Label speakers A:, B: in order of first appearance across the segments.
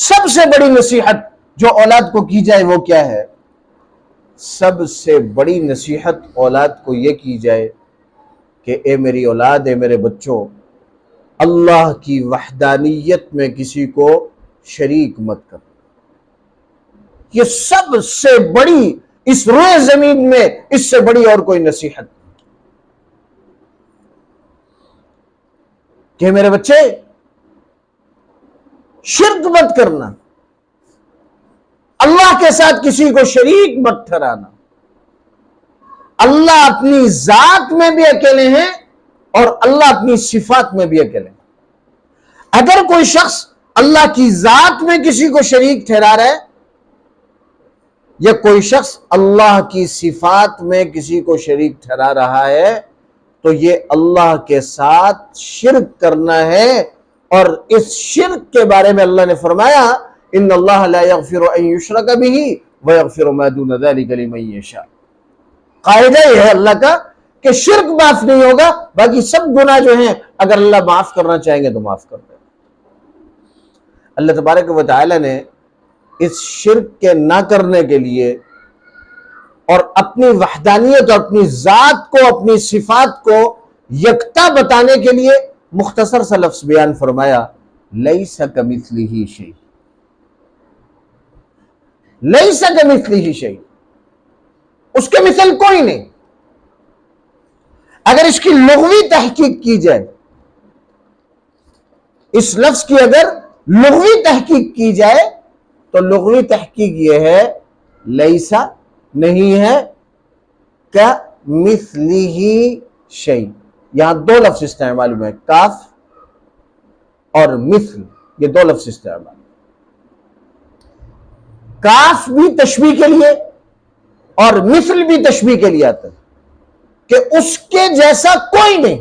A: سب سے بڑی نصیحت جو اولاد کو کی جائے وہ کیا ہے؟ سب سے بڑی نصیحت اولاد کو یہ کی جائے کہ اے میری اولاد، اے میرے بچوں، اللہ کی وحدانیت میں کسی کو شریک مت کر۔ یہ سب سے بڑی، اس روئے زمین میں اس سے بڑی اور کوئی نصیحت نہیں کہ میرے بچے شرک مت کرنا، اللہ کے ساتھ کسی کو شریک مت ٹھہرانا۔ اللہ اپنی ذات میں بھی اکیلے ہیں اور اللہ اپنی صفات میں بھی اکیلے ہیں۔ اگر کوئی شخص اللہ کی ذات میں کسی کو شریک ٹھہرا رہا ہے یا کوئی شخص اللہ کی صفات میں کسی کو شریک ٹھہرا رہا ہے تو یہ اللہ کے ساتھ شرک کرنا ہے، اور اس شرک کے بارے میں اللہ نے فرمایا ان اللہ لا یغفر ان یشرک بہ ویغفر ما دون ذلک لمن یشاء۔ قاعدہ یہ ہے اللہ کا کہ شرک معاف نہیں ہوگا، باقی سب گناہ جو ہیں اگر اللہ معاف کرنا چاہیں گے تو معاف کر دیں۔ اللہ تبارک و تعالی نے اس شرک کے نہ کرنے کے لیے اور اپنی وحدانیت اور اپنی ذات کو، اپنی صفات کو یکتا بتانے کے لیے مختصر سا لفظ بیان فرمایا، لیس کمثلہ شیء، لیس کمثلہ شیء، اس کے مثل کوئی نہیں۔ اگر اس کی لغوی تحقیق کی جائے، اس لفظ کی اگر لغوی تحقیق کی جائے تو لغوی تحقیق یہ ہے لیسا نہیں ہے، کمثلہ شیء۔ یہاں دو لفظ استعمال ہوئے، کاف اور مثل، یہ دو لفظ استعمال۔ کاف بھی تشبیہ کے لیے اور مثل بھی تشبیہ کے لیے آتا ہے کہ اس کے جیسا کوئی نہیں۔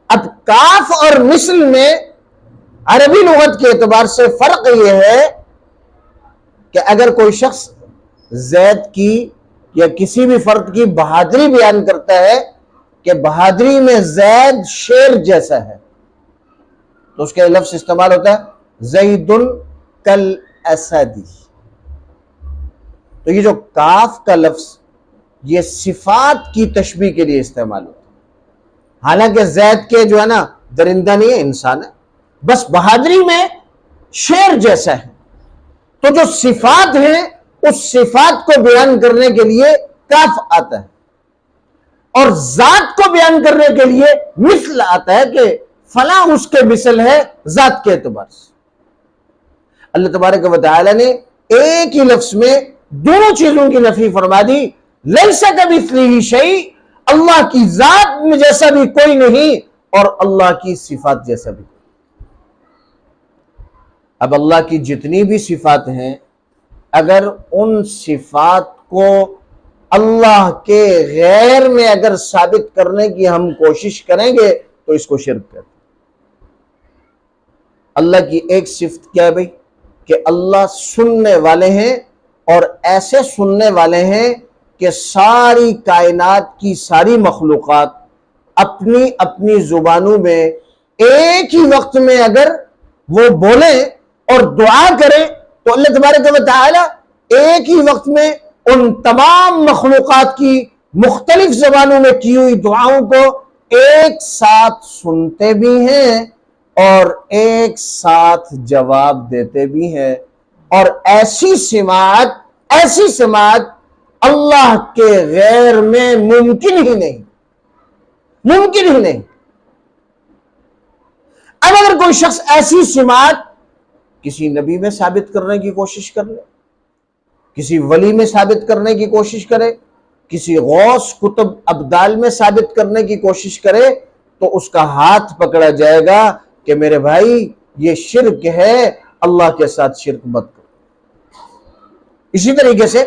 A: اب کاف اور مثل میں عربی لغت کے اعتبار سے فرق یہ ہے کہ اگر کوئی شخص زید کی یا کسی بھی فرد کی بہادری بیان کرتا ہے کہ بہادری میں زید شیر جیسا ہے تو اس کے لفظ استعمال ہوتا ہے زید کالاسد۔ تو یہ جو کاف کا لفظ یہ صفات کی تشبیہ کے لیے استعمال ہوتا ہے، حالانکہ زید کے جو ہے نا درندہ نہیں ہے، انسان ہے، بس بہادری میں شیر جیسا ہے۔ تو جو صفات ہیں اس صفات کو بیان کرنے کے لیے کاف آتا ہے، اور ذات کو بیان کرنے کے لیے مثل آتا ہے کہ فلاں اس کے مثل ہے ذات کے اعتبار سے۔ اللہ تبارک و تعالی نے ایک ہی لفظ میں دونوں چیزوں کی نفی فرما دی، لیس کمثلہ شیء، اللہ کی ذات میں جیسا بھی کوئی نہیں اور اللہ کی صفات جیسا بھی کوئی۔ اب اللہ کی جتنی بھی صفات ہیں اگر ان صفات کو اللہ کے غیر میں اگر ثابت کرنے کی ہم کوشش کریں گے تو اس کو شرک کرتے ہیں۔ اللہ کی ایک صفت کیا ہے بھائی کہ اللہ سننے والے ہیں، اور ایسے سننے والے ہیں کہ ساری کائنات کی ساری مخلوقات اپنی اپنی زبانوں میں ایک ہی وقت میں اگر وہ بولیں اور دعا کریں تو اللہ تبارک و تعالی ایک ہی وقت میں ان تمام مخلوقات کی مختلف زبانوں میں کی ہوئی دعاؤں کو ایک ساتھ سنتے بھی ہیں اور ایک ساتھ جواب دیتے بھی ہیں، اور ایسی سماعت اللہ کے غیر میں ممکن ہی نہیں، ممکن ہی نہیں۔ اب اگر کوئی شخص ایسی سماعت کسی نبی میں ثابت کرنے کی کوشش کر لے، کسی ولی میں ثابت کرنے کی کوشش کرے، کسی غوث قطب ابدال میں ثابت کرنے کی کوشش کرے تو اس کا ہاتھ پکڑا جائے گا کہ میرے بھائی یہ شرک ہے، اللہ کے ساتھ شرک مت کرو۔ اسی طریقے سے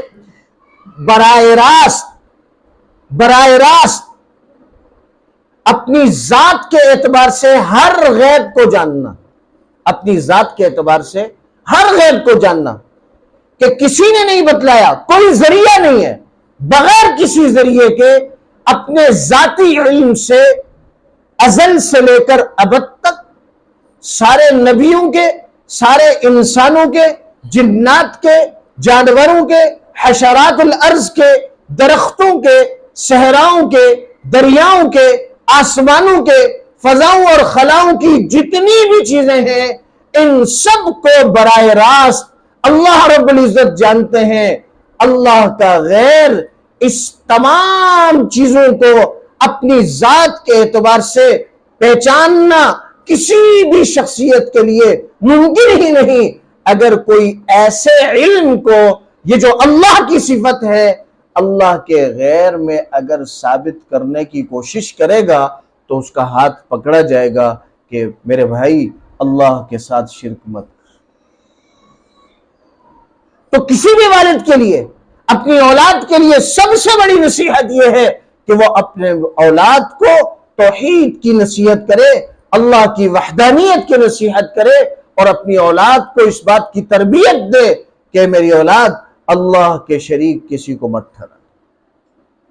A: براہ راست اپنی ذات کے اعتبار سے ہر غیب کو جاننا، اپنی ذات کے اعتبار سے ہر غیب کو جاننا کہ کسی نے نہیں بتلایا، کوئی ذریعہ نہیں ہے، بغیر کسی ذریعے کے اپنے ذاتی علم سے ازل سے لے کر ابد تک سارے نبیوں کے سارے انسانوں کے، جنات کے، جانوروں کے، حشرات الارض کے، درختوں کے، صحراؤں کے، دریاؤں کے، آسمانوں کے، فضاؤں اور خلاؤں کی جتنی بھی چیزیں ہیں، ان سب کو براہ راست اللہ رب العزت جانتے ہیں۔ اللہ کا غیر اس تمام چیزوں کو اپنی ذات کے اعتبار سے پہچاننا کسی بھی شخصیت کے لیے ممکن ہی نہیں۔ اگر کوئی ایسے علم کو، یہ جو اللہ کی صفت ہے، اللہ کے غیر میں اگر ثابت کرنے کی کوشش کرے گا تو اس کا ہاتھ پکڑا جائے گا کہ میرے بھائی اللہ کے ساتھ شرک مت۔ تو کسی بھی والد کے لیے، اپنی اولاد کے لیے سب سے بڑی نصیحت یہ ہے کہ وہ اپنے اولاد کو توحید کی نصیحت کرے، اللہ کی وحدانیت کی نصیحت کرے، اور اپنی اولاد کو اس بات کی تربیت دے کہ میری اولاد اللہ کے شریک کسی کو مت ٹھہرا۔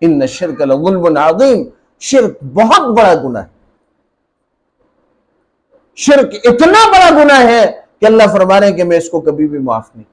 A: ان الشرک لظلم عظیم، شرک بہت بڑا گناہ ہے۔ شرک اتنا بڑا گناہ ہے کہ اللہ فرما رہے ہیں کہ میں اس کو کبھی بھی معاف نہیں۔